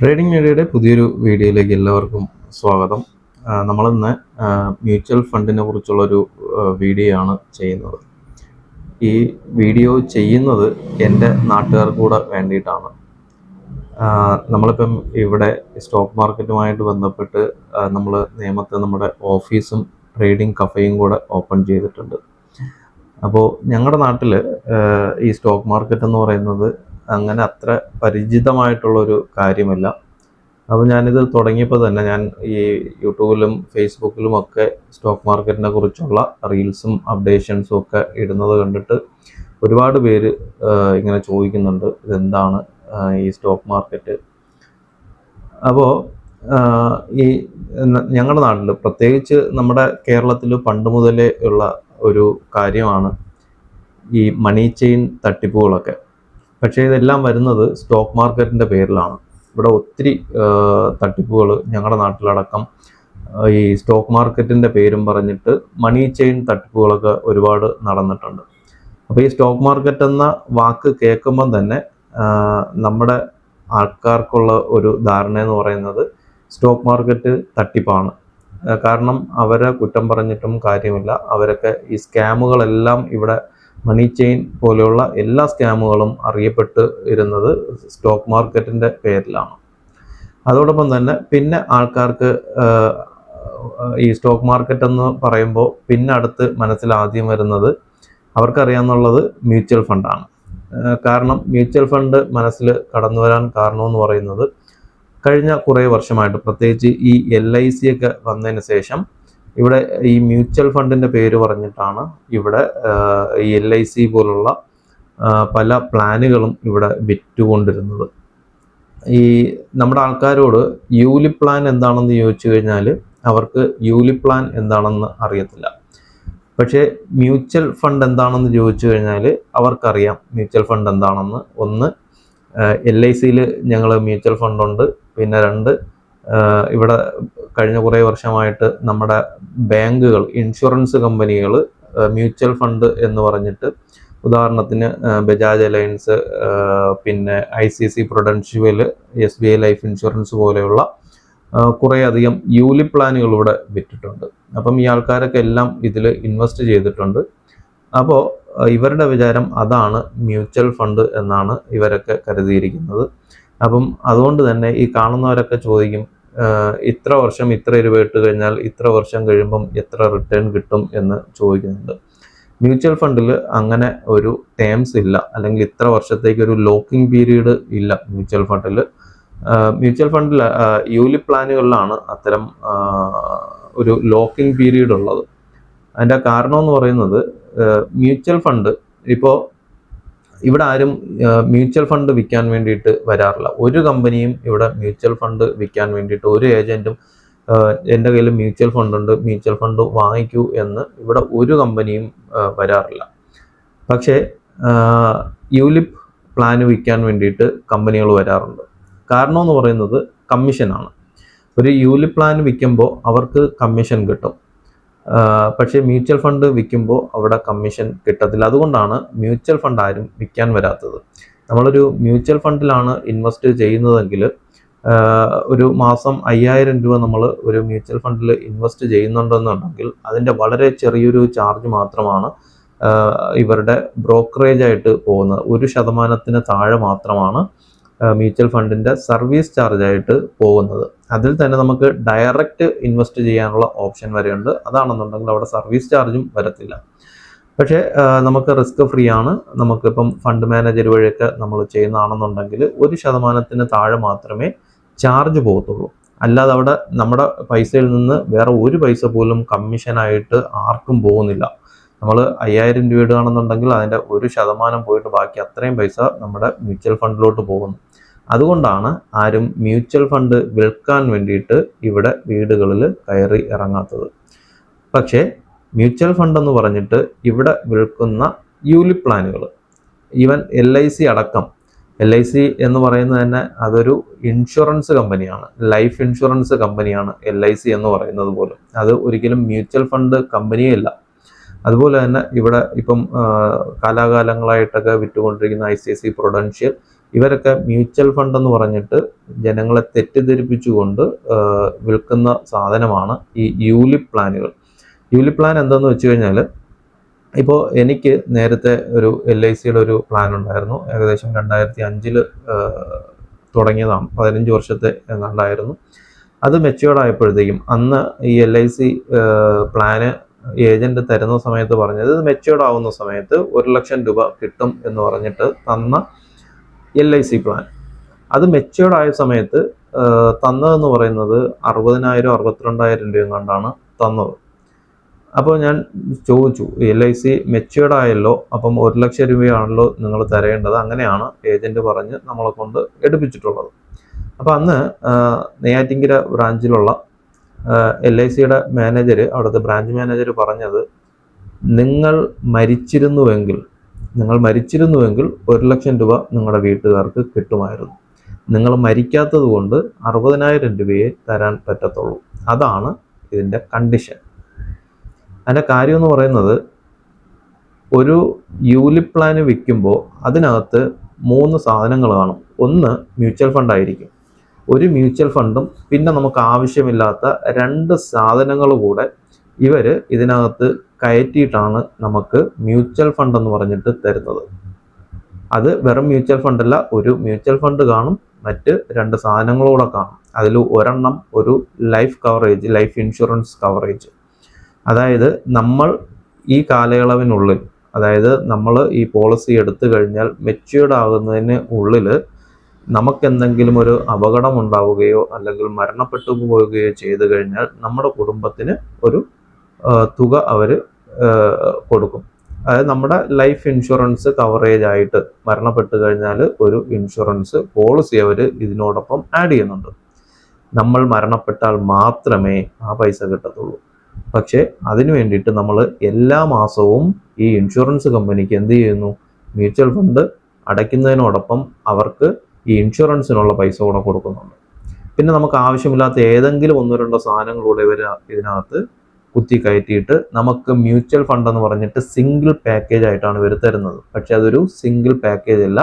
Trading മീഡിയയുടെ പുതിയൊരു വീഡിയോയിലേക്ക് എല്ലാവർക്കും സ്വാഗതം. നമ്മളിന്ന് മ്യൂച്വൽ ഫണ്ടിനെ കുറിച്ചുള്ളൊരു വീഡിയോ ആണ് ചെയ്യുന്നത്. ഈ വീഡിയോ ചെയ്യുന്നത് എൻ്റെ നാട്ടുകാർക്ക് കൂടെ വേണ്ടിയിട്ടാണ്. നമ്മളിപ്പം ഇവിടെ സ്റ്റോക്ക് മാർക്കറ്റുമായിട്ട് ബന്ധപ്പെട്ട് നമ്മൾ നേമത്തെ നമ്മുടെ ഓഫീസും ട്രേഡിംഗ് കഫേയും കൂടെ ഓപ്പൺ ചെയ്തിട്ടുണ്ട്. അപ്പോൾ ഞങ്ങളുടെ നാട്ടിൽ ഈ സ്റ്റോക്ക് മാർക്കറ്റ് എന്ന് പറയുന്നത് അങ്ങനെ അത്ര പരിചിതമായിട്ടുള്ളൊരു കാര്യമല്ല. അപ്പോൾ ഞാനിത് തുടങ്ങിയപ്പോൾ തന്നെ ഞാൻ ഈ യൂട്യൂബിലും ഫേസ്ബുക്കിലും ഒക്കെ സ്റ്റോക്ക് മാർക്കറ്റിനെ കുറിച്ചുള്ള റീൽസും അപ്ഡേഷൻസും ഒക്കെ ഇടുന്നത് കണ്ടിട്ട് ഒരുപാട് പേര് ഇങ്ങനെ ചോദിക്കുന്നുണ്ട്, ഇതെന്താണ് ഈ സ്റ്റോക്ക് മാർക്കറ്റ്. അപ്പോൾ ഈ ഞങ്ങളുടെ നാട്ടിൽ പ്രത്യേകിച്ച് നമ്മുടെ കേരളത്തിൽ പണ്ട് മുതലേ ഉള്ള ഒരു കാര്യമാണ് ഈ മണി ചെയിൻ തട്ടിപ്പുകളൊക്കെ. പക്ഷേ ഇതെല്ലാം വരുന്നത് സ്റ്റോക്ക് മാർക്കറ്റിൻ്റെ പേരിലാണ്. ഇവിടെ ഒത്തിരി തട്ടിപ്പുകൾ ഞങ്ങളുടെ നാട്ടിലടക്കം ഈ സ്റ്റോക്ക് മാർക്കറ്റിൻ്റെ പേരും പറഞ്ഞിട്ട് മണി ചെയിൻ തട്ടിപ്പുകളൊക്കെ ഒരുപാട് നടന്നിട്ടുണ്ട്. അപ്പോൾ ഈ സ്റ്റോക്ക് മാർക്കറ്റ് എന്ന വാക്ക് കേൾക്കുമ്പം തന്നെ നമ്മുടെ ആൾക്കാർക്കുള്ള ഒരു ധാരണ എന്ന് പറയുന്നത് സ്റ്റോക്ക് മാർക്കറ്റ് തട്ടിപ്പാണ്. കാരണം അവരെ കുറ്റം പറഞ്ഞിട്ടും കാര്യമില്ല. അവരൊക്കെ ഈ സ്കാമുകളെല്ലാം ഇവിടെ മണി ചെയിൻ പോലെയുള്ള എല്ലാ സ്കാമുകളും അറിയപ്പെട്ട് ഇരുന്നത് സ്റ്റോക്ക് മാർക്കറ്റിൻ്റെ പേരിലാണ്. അതോടൊപ്പം തന്നെ പിന്നെ ആൾക്കാർക്ക് ഈ സ്റ്റോക്ക് മാർക്കറ്റ് എന്ന് പറയുമ്പോൾ പിന്നെ അടുത്ത് മനസ്സിൽ ആദ്യം വരുന്നത് അവർക്കറിയാമെന്നുള്ളത് മ്യൂച്വൽ ഫണ്ടാണ്. കാരണം മ്യൂച്വൽ ഫണ്ട് മനസ്സിൽ കടന്നു വരാൻ കാരണമെന്ന് പറയുന്നത് കഴിഞ്ഞ കുറേ വർഷമായിട്ട് പ്രത്യേകിച്ച് ഈ LIC ഒക്കെ വന്നതിന് ശേഷം ഇവിടെ ഈ മ്യൂച്വൽ ഫണ്ടിൻ്റെ പേര് പറഞ്ഞിട്ടാണ് ഇവിടെ ഈ LIC പോലുള്ള പല പ്ലാനുകളും ഇവിടെ വിറ്റുകൊണ്ടിരുന്നത്. ഈ നമ്മുടെ ആൾക്കാരോട് യൂലിപ്പ് പ്ലാൻ എന്താണെന്ന് ചോദിച്ചു കഴിഞ്ഞാൽ അവർക്ക് യൂലിപ്പ് പ്ലാൻ എന്താണെന്ന് അറിയത്തില്ല. പക്ഷേ മ്യൂച്വൽ ഫണ്ട് എന്താണെന്ന് ചോദിച്ചു കഴിഞ്ഞാൽ അവർക്കറിയാം മ്യൂച്വൽ ഫണ്ട് എന്താണെന്ന്. ഒന്ന്, LICയിൽ ഞങ്ങൾ മ്യൂച്വൽ ഫണ്ടുണ്ട്. പിന്നെ രണ്ട്, ഇവിടെ കഴിഞ്ഞ കുറേ വർഷമായിട്ട് നമ്മുടെ ബാങ്കുകൾ, ഇൻഷുറൻസ് കമ്പനികൾ മ്യൂച്വൽ ഫണ്ട് എന്ന് പറഞ്ഞിട്ട്, ഉദാഹരണത്തിന് ബജാജ് അലയൻസ്, പിന്നെ ICICI Prudential, SBI life insurance പോലെയുള്ള കുറേയധികം യൂലിപ്പ് പ്ലാനുകൾ ഇവിടെ വിറ്റിട്ടുണ്ട്. അപ്പം ഈ ആൾക്കാരൊക്കെ എല്ലാം ഇതിൽ ഇൻവെസ്റ്റ് ചെയ്തിട്ടുണ്ട്. അപ്പോൾ ഇവരുടെ വിചാരം അതാണ് മ്യൂച്വൽ ഫണ്ട് എന്നാണ് ഇവരൊക്കെ കരുതിയിരിക്കുന്നത്. അപ്പം അതുകൊണ്ട് തന്നെ ഈ കാണുന്നവരൊക്കെ ചോദിക്കും, ഇത്ര വർഷം ഇത്ര രൂപ ഇട്ട് കഴിഞ്ഞാൽ ഇത്ര വർഷം കഴിയുമ്പം എത്ര റിട്ടേൺ കിട്ടും എന്ന് ചോദിക്കുന്നുണ്ട്. മ്യൂച്വൽ ഫണ്ടിൽ അങ്ങനെ ഒരു ടേംസ് ഇല്ല, അല്ലെങ്കിൽ ഇത്ര വർഷത്തേക്ക് ഒരു ലോക്കിംഗ് പീരീഡ് ഇല്ല മ്യൂച്വൽ ഫണ്ടിൽ. മ്യൂച്വൽ ഫണ്ടിൽ യൂലിപ്പ് പ്ലാനുകളിലാണ് അത്തരം ഒരു ലോക്കിംഗ് പീരീഡ് ഉള്ളത്. അതിൻ്റെ കാരണം എന്ന് പറയുന്നത് മ്യൂച്വൽ ഫണ്ട് ഇപ്പോൾ ഇവിടെ ആരും മ്യൂച്വൽ ഫണ്ട് വിൽക്കാൻ വേണ്ടിയിട്ട് വരാറില്ല. ഒരു കമ്പനിയും ഇവിടെ മ്യൂച്വൽ ഫണ്ട് വിൽക്കാൻ വേണ്ടിയിട്ട്, ഒരു ഏജൻറ്റും എൻ്റെ കയ്യിൽ മ്യൂച്വൽ ഫണ്ടുണ്ട്, മ്യൂച്വൽ ഫണ്ട് വാങ്ങിക്കൂ എന്ന് ഇവിടെ ഒരു കമ്പനിയും വരാറില്ല. പക്ഷേ യൂലിപ്പ് പ്ലാന് വിൽക്കാൻ വേണ്ടിയിട്ട് കമ്പനികൾ വരാറുണ്ട്. കാരണം എന്ന് പറയുന്നത് കമ്മീഷനാണ്. ഒരു യൂലിപ്പ് പ്ലാൻ വിൽക്കുമ്പോൾ അവർക്ക് കമ്മീഷൻ കിട്ടും. പക്ഷേ മ്യൂച്വൽ ഫണ്ട് വിൽക്കുമ്പോൾ അവിടെ കമ്മീഷൻ കിട്ടത്തില്ല. അതുകൊണ്ടാണ് മ്യൂച്വൽ ഫണ്ട് ആരും വിൽക്കാൻ വരാത്തത്. നമ്മളൊരു മ്യൂച്വൽ ഫണ്ടിലാണ് ഇൻവെസ്റ്റ് ചെയ്യുന്നതെങ്കിൽ ഒരു മാസം 5000 രൂപ നമ്മൾ ഒരു മ്യൂച്വൽ ഫണ്ടിൽ ഇൻവെസ്റ്റ് ചെയ്യുന്നുണ്ടെന്നുണ്ടെങ്കിൽ അതിൻ്റെ വളരെ ചെറിയൊരു ചാർജ് മാത്രമാണ് ഇവരുടെ ബ്രോക്കറേജ് ആയിട്ട് പോകുന്നത്. 1% താഴെ മാത്രമാണ് മ്യൂച്വൽ ഫണ്ടിൻ്റെ സർവീസ് ചാർജായിട്ട് പോകുന്നത്. അതിൽ തന്നെ നമുക്ക് ഡയറക്റ്റ് ഇൻവെസ്റ്റ് ചെയ്യാനുള്ള ഓപ്ഷൻ വരെയുണ്ട്. അതാണെന്നുണ്ടെങ്കിൽ അവിടെ സർവീസ് ചാർജും വരത്തില്ല. പക്ഷേ നമുക്ക് റിസ്ക് ഫ്രീ ആണ്. നമുക്കിപ്പം ഫണ്ട് മാനേജർ വഴിയൊക്കെ നമ്മൾ ചെയ്യുന്നതാണെന്നുണ്ടെങ്കിൽ 1% താഴെ മാത്രമേ ചാർജ് പോകത്തുള്ളൂ. അല്ലാതെ അവിടെ നമ്മുടെ പൈസയിൽ നിന്ന് വേറെ ഒരു പൈസ പോലും കമ്മീഷനായിട്ട് ആർക്കും പോകുന്നില്ല. നമ്മൾ 5000 രൂപ ഇടുകയാണെന്നുണ്ടെങ്കിൽ അതിൻ്റെ 1% പോയിട്ട് ബാക്കി അത്രയും പൈസ നമ്മുടെ മ്യൂച്വൽ ഫണ്ടിലോട്ട് പോകുന്നു. അതുകൊണ്ടാണ് ആരും മ്യൂച്വൽ ഫണ്ട് വിൽക്കാൻ വേണ്ടിയിട്ട് ഇവിടെ വീടുകളിൽ കയറി ഇറങ്ങാത്തത്. പക്ഷേ മ്യൂച്വൽ ഫണ്ട് എന്ന് പറഞ്ഞിട്ട് ഇവിടെ വിൽക്കുന്ന യൂലിപ്പ് പ്ലാനുകൾ, ഈവൻ LIC അടക്കം, LIC എന്ന് പറയുന്നത് തന്നെ അതൊരു ഇൻഷുറൻസ് കമ്പനിയാണ്, ലൈഫ് ഇൻഷുറൻസ് കമ്പനിയാണ് LIC എന്ന് പറയുന്നത് പോലും. അത് ഒരിക്കലും മ്യൂച്വൽ ഫണ്ട് കമ്പനിയേ അല്ല. അതുപോലെ തന്നെ ഇവിടെ ഇപ്പം കാലാകാലങ്ങളായിട്ടൊക്കെ വിറ്റുകൊണ്ടിരിക്കുന്ന ICICI പ്രൊഡൻഷ്യൽ, ഇവരൊക്കെ മ്യൂച്വൽ ഫണ്ട് എന്ന് പറഞ്ഞിട്ട് ജനങ്ങളെ തെറ്റിദ്ധരിപ്പിച്ചുകൊണ്ട് വിൽക്കുന്ന സാധനമാണ് ഈ യൂലിപ്പ് പ്ലാനുകൾ. യൂലിപ്പ് പ്ലാൻ എന്താണെന്ന് വെച്ച് കഴിഞ്ഞാൽ, ഇപ്പോൾ എനിക്ക് നേരത്തെ ഒരു LICയുടെ ഒരു പ്ലാൻ ഉണ്ടായിരുന്നു. ഏകദേശം 2005 തുടങ്ങിയതാണ്, 15 വർഷത്തെ എങ്ങാണ്ടായിരുന്നു. അത് മെച്യൂർഡ് ആയപ്പോഴത്തേക്കും അന്ന് ഈ LIC പ്ലാന് ഏജന്റ് തരുന്ന സമയത്ത് പറഞ്ഞത്, ഇത് മെച്യൂർഡ് ആവുന്ന സമയത്ത് 1 ലക്ഷം രൂപ കിട്ടും എന്ന് പറഞ്ഞിട്ട് തന്ന LIC പ്ലാൻ, അത് മെച്യൂർഡ് ആയ സമയത്ത് തന്നതെന്ന് പറയുന്നത് 60,000 62,000 രൂപയും കൊണ്ടാണ് തന്നത്. അപ്പോൾ ഞാൻ ചോദിച്ചു, LIC മെച്യൂർഡ് ആയല്ലോ, അപ്പം 1 ലക്ഷം രൂപയാണല്ലോ നിങ്ങൾ തരേണ്ടത്, അങ്ങനെയാണ് ഏജന്റ് പറഞ്ഞ് നമ്മളെ കൊണ്ട് എടുപ്പിച്ചിട്ടുള്ളത്. അപ്പോൾ അന്ന് നെയ്യാറ്റിൻകര ബ്രാഞ്ചിലുള്ള LICയുടെ മാനേജർ, അവിടുത്തെ ബ്രാഞ്ച് മാനേജർ പറഞ്ഞത്, നിങ്ങൾ മരിച്ചിരുന്നുവെങ്കിൽ 1 ലക്ഷം രൂപ നിങ്ങളുടെ വീട്ടുകാർക്ക് കിട്ടുമായിരുന്നു. നിങ്ങൾ മരിക്കാത്തത് കൊണ്ട് 60,000 രൂപയെ തരാൻ പറ്റത്തുള്ളൂ. അതാണ് ഇതിൻ്റെ കണ്ടീഷൻ. അതിൻ്റെ കാര്യം എന്ന് പറയുന്നത്, ഒരു യൂലിപ്പ് പ്ലാന് വിൽക്കുമ്പോൾ അതിനകത്ത് 3 സാധനങ്ങൾ കാണും. ഒന്ന് മ്യൂച്വൽ ഫണ്ട് ആയിരിക്കും, ഒരു മ്യൂച്വൽ ഫണ്ടും പിന്നെ നമുക്ക് ആവശ്യമില്ലാത്ത 2 സാധനങ്ങൾ കൂടെ ഇവർ ഇതിനകത്ത് കയറ്റിയിട്ടാണ് നമുക്ക് മ്യൂച്വൽ ഫണ്ട് എന്ന് പറഞ്ഞിട്ട് തരുന്നത്. അത് വെറും മ്യൂച്വൽ ഫണ്ടല്ല, ഒരു മ്യൂച്വൽ ഫണ്ട് കാണും, മറ്റ് 2 സാധനങ്ങളൂടെ കാണും. അതിൽ ഒരെണ്ണം ഒരു life coverage, life insurance coverage. അതായത് നമ്മൾ ഈ കാലയളവിനുള്ളിൽ, അതായത് നമ്മൾ ഈ പോളിസി എടുത്തു കഴിഞ്ഞാൽ മെച്യൂർഡ് ആകുന്നതിന് ഉള്ളിൽ നമുക്കെന്തെങ്കിലും ഒരു അപകടം ഉണ്ടാവുകയോ അല്ലെങ്കിൽ മരണപ്പെട്ടു പോവുകയോ ചെയ്തു കഴിഞ്ഞാൽ നമ്മുടെ കുടുംബത്തിന് ഒരു തുക അവർ കൊടുക്കും. അതായത് നമ്മുടെ ലൈഫ് ഇൻഷുറൻസ് കവറേജ് ആയിട്ട് മരണപ്പെട്ടു കഴിഞ്ഞാൽ ഒരു ഇൻഷുറൻസ് പോളിസി അവർ ഇതിനോടൊപ്പം ആഡ് ചെയ്യുന്നുണ്ട്. നമ്മൾ മരണപ്പെട്ടാൽ മാത്രമേ ആ പൈസ കിട്ടത്തുള്ളൂ. പക്ഷേ അതിനു വേണ്ടിയിട്ട് നമ്മൾ എല്ലാ മാസവും ഈ ഇൻഷുറൻസ് കമ്പനിക്ക് എന്ത് ചെയ്യുന്നു, മ്യൂച്വൽ ഫണ്ട് അടയ്ക്കുന്നതിനോടൊപ്പം അവർക്ക് ഈ ഇൻഷുറൻസിനുള്ള പൈസ കൂടെ കൊടുക്കുന്നുണ്ട്. പിന്നെ നമുക്ക് ആവശ്യമില്ലാത്ത ഏതെങ്കിലും 1-2 സാധനങ്ങളൂടെ ഇവർ ഇതിനകത്ത് കുത്തി കയറ്റിയിട്ട് നമുക്ക് മ്യൂച്വൽ ഫണ്ട് എന്ന് പറഞ്ഞിട്ട് സിംഗിൾ പാക്കേജ് ആയിട്ടാണ് ഇവർ തരുന്നത്. പക്ഷെ അതൊരു സിംഗിൾ പാക്കേജ് അല്ല,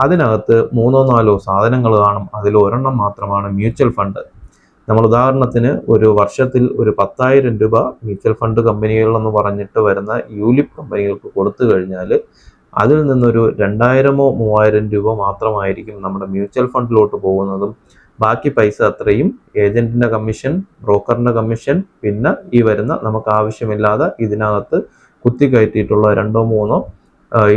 അതിനകത്ത് 3-4 സാധനങ്ങൾ കാണും. അതിൽ ഒരെണ്ണം മാത്രമാണ് മ്യൂച്വൽ ഫണ്ട്. നമ്മൾ ഉദാഹരണത്തിന് ഒരു വർഷത്തിൽ ഒരു 10,000 രൂപ മ്യൂച്വൽ ഫണ്ട് കമ്പനികളെന്ന് പറഞ്ഞിട്ട് വരുന്ന യൂലിപ്പ് കമ്പനികൾക്ക് കൊടുത്തു കഴിഞ്ഞാൽ അതിൽ നിന്നൊരു 2,000-3,000 രൂപ മാത്രമായിരിക്കും നമ്മുടെ മ്യൂച്വൽ ഫണ്ടിലോട്ട് പോകുന്നതും. ബാക്കി പൈസ അത്രയും ഏജന്റിന്റെ കമ്മീഷൻ, ബ്രോക്കറിന്റെ കമ്മീഷൻ, പിന്നെ ഈ വരുന്ന നമുക്ക് ആവശ്യമില്ലാതെ ഇതിനകത്ത് കുത്തിക്കയറ്റിയിട്ടുള്ള 2-3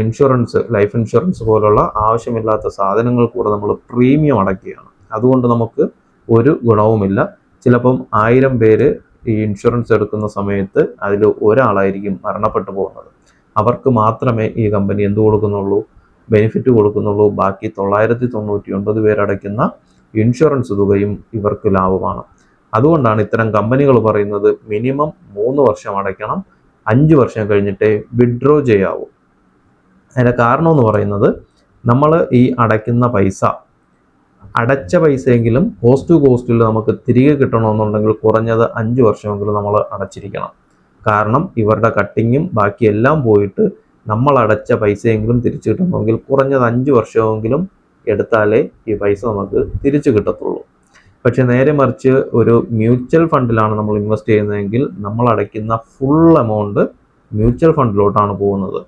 ഇൻഷുറൻസ്, ലൈഫ് ഇൻഷുറൻസ് പോലുള്ള ആവശ്യമില്ലാത്ത സാധനങ്ങൾ കൂടെ നമ്മൾ പ്രീമിയം അടയ്ക്കുകയാണ്. അതുകൊണ്ട് നമുക്ക് ഒരു ഗുണവുമില്ല. ചിലപ്പം 1000 പേര് ഈ ഇൻഷുറൻസ് എടുക്കുന്ന സമയത്ത് അതിൽ ഒരാളായിരിക്കും മരണപ്പെട്ടു പോകുന്നത്. അവർക്ക് മാത്രമേ ഈ കമ്പനി എന്ത് കൊടുക്കുന്നുള്ളൂ, ബെനിഫിറ്റ് കൊടുക്കുന്നുള്ളൂ. ബാക്കി 999 പേരടയ്ക്കുന്ന ഇൻഷുറൻസ് തുകയും ഇവർക്ക് ലാഭമാണ്. അതുകൊണ്ടാണ് ഇത്തരം കമ്പനികൾ പറയുന്നത് മിനിമം 3 വർഷം അടയ്ക്കണം, 5 വർഷം കഴിഞ്ഞിട്ടേ വിഡ്രോ ചെയ്യാവൂ. അതിൻ്റെ കാരണം എന്ന് പറയുന്നത്, നമ്മൾ ഈ അടയ്ക്കുന്ന പൈസ, അടച്ച പൈസയെങ്കിലും കോസ്റ്റിൽ നമുക്ക് തിരികെ കിട്ടണമെന്നുണ്ടെങ്കിൽ കുറഞ്ഞത് 5 വർഷമെങ്കിലും നമ്മൾ അടച്ചിരിക്കണം. കാരണം ഇവരുടെ കട്ടിങ്ങും ബാക്കിയെല്ലാം പോയിട്ട് നമ്മൾ അടച്ച പൈസയെങ്കിലും തിരിച്ചു കിട്ടണമെങ്കിൽ കുറഞ്ഞത് 5 വർഷമെങ്കിലും എടുത്താലേ ഈ പൈസ നമുക്ക് തിരിച്ചു കിട്ടത്തുള്ളൂ. പക്ഷെ നേരെ മറിച്ച് ഒരു മ്യൂച്വൽ ഫണ്ടിലാണ് നമ്മൾ ഇൻവെസ്റ്റ് ചെയ്യുന്നതെങ്കിൽ നമ്മൾ അടയ്ക്കുന്ന ഫുൾ എമൗണ്ട് മ്യൂച്വൽ ഫണ്ടിലോട്ടാണ് പോകുന്നത്.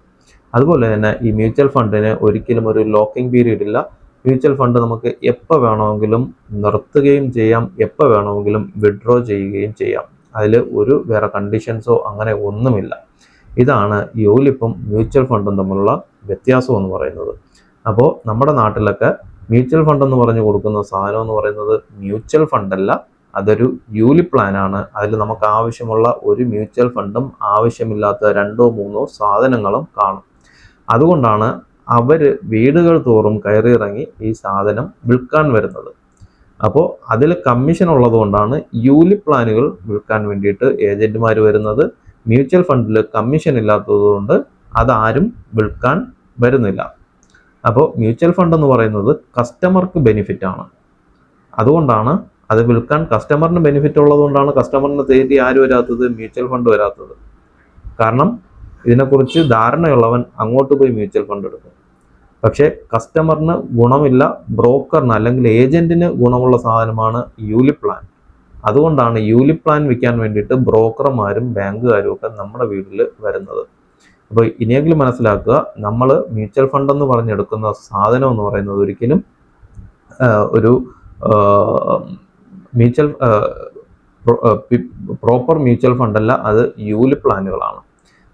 അതുപോലെ തന്നെ ഈ മ്യൂച്വൽ ഫണ്ടിന് ഒരിക്കലും ഒരു ലോക്കിംഗ് പീരീഡ് ഇല്ല. മ്യൂച്വൽ ഫണ്ട് നമുക്ക് എപ്പോൾ വേണമെങ്കിലും നിർത്തുകയും ചെയ്യാം, എപ്പോൾ വേണമെങ്കിലും വിഡ്രോ ചെയ്യുകയും ചെയ്യാം. അതിൽ ഒരു വേറെ കണ്ടീഷൻസോ അങ്ങനെ ഒന്നുമില്ല. ഇതാണ് യൂലിപ്പും മ്യൂച്വൽ ഫണ്ടും തമ്മിലുള്ള വ്യത്യാസം എന്ന് പറയുന്നത്. അപ്പോൾ നമ്മുടെ നാട്ടിലൊക്കെ മ്യൂച്വൽ ഫണ്ട് എന്ന് പറഞ്ഞു കൊടുക്കുന്ന സാധനം എന്ന് പറയുന്നത് മ്യൂച്വൽ ഫണ്ടല്ല, അതൊരു യൂലിപ്പ് പ്ലാനാണ്. അതിൽ നമുക്ക് ആവശ്യമുള്ള ഒരു മ്യൂച്വൽ ഫണ്ടും ആവശ്യമില്ലാത്ത 2-3 സാധനങ്ങളും കാണും. അതുകൊണ്ടാണ് അവർ വീടുകൾ തോറും കയറിയിറങ്ങി ഈ സാധനം വിൽക്കാൻ വരുന്നത്. അപ്പോൾ അതിൽ കമ്മീഷൻ ഉള്ളതുകൊണ്ടാണ് യൂലിപ്പ് പ്ലാനുകൾ വിൽക്കാൻ വേണ്ടിയിട്ട് ഏജന്റുമാർ വരുന്നത്. മ്യൂച്വൽ ഫണ്ടിൽ കമ്മീഷൻ ഇല്ലാത്തതുകൊണ്ട് അതാരും വിൽക്കാൻ വരുന്നില്ല. അപ്പോൾ മ്യൂച്വൽ ഫണ്ട് എന്ന് പറയുന്നത് കസ്റ്റമർക്ക് ബെനിഫിറ്റ് ആണ്. അതുകൊണ്ടാണ് അത് വിൽക്കാൻ കസ്റ്റമറിന് ബെനിഫിറ്റ് ഉള്ളതുകൊണ്ടാണ് കസ്റ്റമറിന് തേടി ആര് വരാത്തത്, മ്യൂച്വൽ ഫണ്ട് വരാത്തത്. കാരണം ഇതിനെക്കുറിച്ച് ധാരണയുള്ളവൻ അങ്ങോട്ട് പോയി മ്യൂച്വൽ ഫണ്ട് എടുക്കും. പക്ഷേ കസ്റ്റമറിന് ഗുണമില്ല, ബ്രോക്കറിന് അല്ലെങ്കിൽ ഏജന്റിന് ഗുണമുള്ള സാധനമാണ് യൂലിപ്പ് പ്ലാൻ. അതുകൊണ്ടാണ് യൂലിപ്പ് പ്ലാൻ വിൽക്കാൻ വേണ്ടിയിട്ട് ബ്രോക്കർമാരും ബാങ്കുകാരും ഒക്കെ നമ്മുടെ വീട്ടിൽ വരുന്നത്. അപ്പോൾ ഇനിയെങ്കിലും മനസ്സിലാക്കുക, നമ്മൾ മ്യൂച്വൽ ഫണ്ട് എന്ന് പറഞ്ഞെടുക്കുന്ന സാധനം എന്ന് പറയുന്നത് ഒരിക്കലും ഒരു മ്യൂച്വൽ പ്രോപ്പർ മ്യൂച്വൽ ഫണ്ടല്ല, അത് യൂലിപ്പ് പ്ലാനുകളാണ്.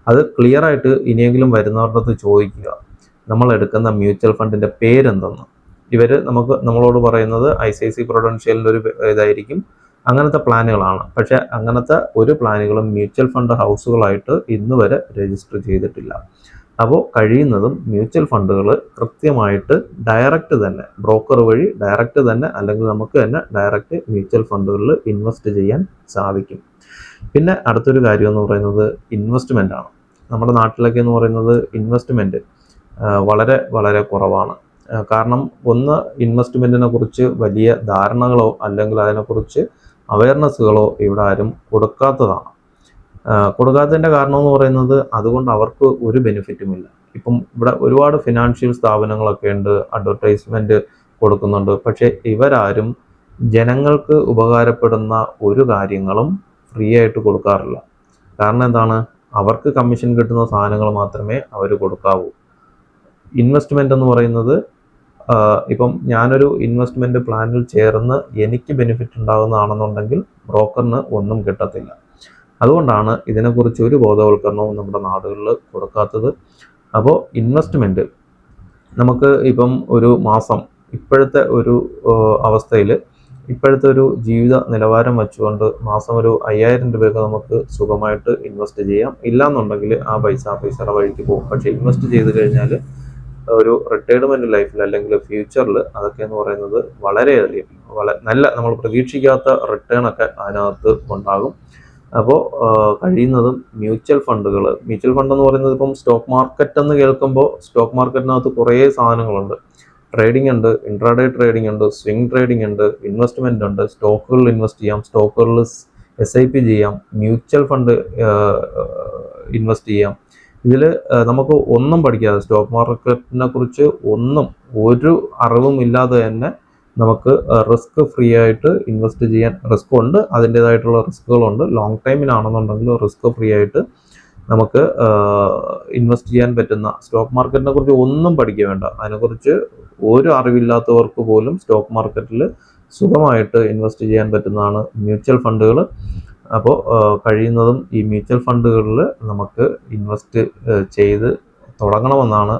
അത് ക്ലിയർ ആയിട്ട് ഇനിയെങ്കിലും വരുന്നവരുടെ അടുത്ത് ചോദിക്കുക, നമ്മൾ എടുക്കുന്ന മ്യൂച്വൽ ഫണ്ടിൻ്റെ പേരെന്തെന്ന്. നമ്മളോട് പറയുന്നത് ICICI പ്രൊഡൻഷ്യലിൻ്റെ ഒരു ഇതായിരിക്കും, അങ്ങനത്തെ പ്ലാനുകളാണ്. പക്ഷേ അങ്ങനത്തെ ഒരു പ്ലാനുകളും മ്യൂച്വൽ ഫണ്ട് ഹൗസുകളായിട്ട് ഇന്ന് വരെ രജിസ്റ്റർ ചെയ്തിട്ടില്ല. അപ്പോൾ കഴിയുന്നതും മ്യൂച്വൽ ഫണ്ടുകൾ കൃത്യമായിട്ട് ഡയറക്റ്റ് തന്നെ ബ്രോക്കർ വഴി ഡയറക്റ്റ് തന്നെ അല്ലെങ്കിൽ നമുക്ക് തന്നെ ഡയറക്റ്റ് മ്യൂച്വൽ ഫണ്ടുകളിൽ ഇൻവെസ്റ്റ് ചെയ്യാൻ സാധിക്കും. പിന്നെ അടുത്തൊരു കാര്യം എന്ന് പറയുന്നത് ഇൻവെസ്റ്റ്മെൻ്റ് ആണ്. നമ്മുടെ നാട്ടിലൊക്കെ എന്ന് പറയുന്നത് ഇൻവെസ്റ്റ്മെൻറ്റ് വളരെ വളരെ കുറവാണ്. കാരണം ഒന്ന്, ഇൻവെസ്റ്റ്മെൻറ്റിനെ കുറിച്ച് വലിയ ധാരണകളോ അല്ലെങ്കിൽ അതിനെക്കുറിച്ച് അവയർനെസ്സുകളോ ഇവിടെ ആരും കൊടുക്കാത്തതാണ്. കൊടുക്കാത്തതിൻ്റെ കാരണം എന്ന് പറയുന്നത് അതുകൊണ്ട് അവർക്ക് ഒരു ബെനിഫിറ്റുമില്ല. ഇപ്പം ഇവിടെ ഒരുപാട് ഫിനാൻഷ്യൽ സ്ഥാപനങ്ങളൊക്കെ ഉണ്ട്, അഡ്വർടൈസ്മെൻറ്റ് കൊടുക്കുന്നുണ്ട്. പക്ഷേ ഇവരാരും ജനങ്ങൾക്ക് ഉപകാരപ്പെടുന്ന ഒരു കാര്യങ്ങളും ഫ്രീ ആയിട്ട് കൊടുക്കാറില്ല. കാരണം എന്താണ്? അവർക്ക് കമ്മീഷൻ കിട്ടുന്ന സാധനങ്ങൾ മാത്രമേ അവർ കൊടുക്കാവൂ. ഇൻവെസ്റ്റ്മെൻ്റ് എന്ന് പറയുന്നത് ഇപ്പം ഞാനൊരു ഇൻവെസ്റ്റ്മെൻറ്റ് പ്ലാനിൽ ചേർന്ന് എനിക്ക് ബെനിഫിറ്റ് ഉണ്ടാകുന്നതാണെന്നുണ്ടെങ്കിൽ ബ്രോക്കറിന് ഒന്നും കിട്ടത്തില്ല. അതുകൊണ്ടാണ് ഇതിനെക്കുറിച്ച് ഒരു ബോധവൽക്കരണവും നമ്മുടെ നാടുകളിൽ കൊടുക്കാത്തത്. അപ്പോൾ ഇൻവെസ്റ്റ്മെൻറ്റ് നമുക്ക് ഇപ്പം ഒരു മാസം ഇപ്പോഴത്തെ ഒരു അവസ്ഥയിൽ ഇപ്പോഴത്തെ ഒരു ജീവിത നിലവാരം വെച്ചുകൊണ്ട് മാസം ഒരു 5000 രൂപയൊക്കെ നമുക്ക് സുഖമായിട്ട് ഇൻവെസ്റ്റ് ചെയ്യാം. ഇല്ലയെന്നുണ്ടെങ്കിൽ ആ പൈസയുടെ വഴിക്ക് പോകും. പക്ഷേ ഇൻവെസ്റ്റ് ചെയ്ത് കഴിഞ്ഞാൽ ഒരു റിട്ടയർമെൻറ്റ് ലൈഫിൽ അല്ലെങ്കിൽ ഫ്യൂച്ചറിൽ അതൊക്കെ എന്ന് പറയുന്നത് വളരെയധികം നല്ല നമ്മൾ പ്രതീക്ഷിക്കാത്ത റിട്ടേൺ ഒക്കെ അതിനകത്ത് ഉണ്ടാകും. അപ്പോൾ കഴിയുന്നതും മ്യൂച്വൽ ഫണ്ട് എന്ന് പറയുന്നത് ഇപ്പം സ്റ്റോക്ക് മാർക്കറ്റ് എന്ന് കേൾക്കുമ്പോൾ സ്റ്റോക്ക് മാർക്കറ്റിനകത്ത് കുറേ സാധനങ്ങളുണ്ട്. ട്രേഡിംഗ് ഉണ്ട്, ഇൻട്രാഡേ ട്രേഡിംഗ് ഉണ്ട്, സ്വിംഗ് ട്രേഡിംഗ് ഉണ്ട്, ഇൻവെസ്റ്റ്മെൻ്റ് ഉണ്ട്, സ്റ്റോക്കുകളിൽ ഇൻവെസ്റ്റ് ചെയ്യാം, സ്റ്റോക്കുകളിൽ SIP ചെയ്യാം, മ്യൂച്വൽ ഫണ്ട് ഇൻവെസ്റ്റ് ചെയ്യാം. ഇതിൽ നമുക്ക് ഒന്നും പഠിക്കാതെ സ്റ്റോക്ക് മാർക്കറ്റിനെ കുറിച്ച് ഒരു അറിവും ഇല്ലാതെ തന്നെ നമുക്ക് റിസ്ക് ഫ്രീ ആയിട്ട് ഇൻവെസ്റ്റ് ചെയ്യാൻ, റിസ്ക് ഉണ്ട്, അതിൻ്റേതായിട്ടുള്ള റിസ്കുകളുണ്ട്. ലോങ് ടൈമിനാണെന്നുണ്ടെങ്കിൽ റിസ്ക് ഫ്രീ ആയിട്ട് നമുക്ക് ഇൻവെസ്റ്റ് ചെയ്യാൻ പറ്റുന്ന, സ്റ്റോക്ക് മാർക്കറ്റിനെ കുറിച്ച് ഒന്നും പഠിക്കുക വേണ്ട, അതിനെക്കുറിച്ച് ഒരു അറിവില്ലാത്തവർക്ക് പോലും സ്റ്റോക്ക് മാർക്കറ്റിൽ സുഖമായിട്ട് ഇൻവെസ്റ്റ് ചെയ്യാൻ പറ്റുന്നതാണ് മ്യൂച്വൽ ഫണ്ടുകൾ. അപ്പോൾ കഴിയുന്നതും ഈ മ്യൂച്വൽ ഫണ്ടുകളിൽ നമുക്ക് ഇൻവെസ്റ്റ് ചെയ്ത് തുടങ്ങണമെന്നാണ്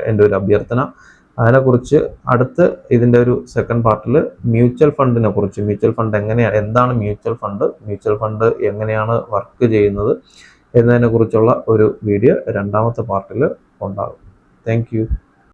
എൻ്റെ ഒരു അഭ്യർത്ഥന. അതിനെക്കുറിച്ച് അടുത്ത് ഇതിൻ്റെ ഒരു സെക്കൻഡ് പാർട്ടിൽ മ്യൂച്വൽ ഫണ്ട് എന്താണ് മ്യൂച്വൽ ഫണ്ട് എങ്ങനെയാണ് വർക്ക് ചെയ്യുന്നത് എന്നതിനെക്കുറിച്ചുള്ള ഒരു വീഡിയോ രണ്ടാമത്തെ പാർട്ടിൽ ഉണ്ടാകും. Thank you.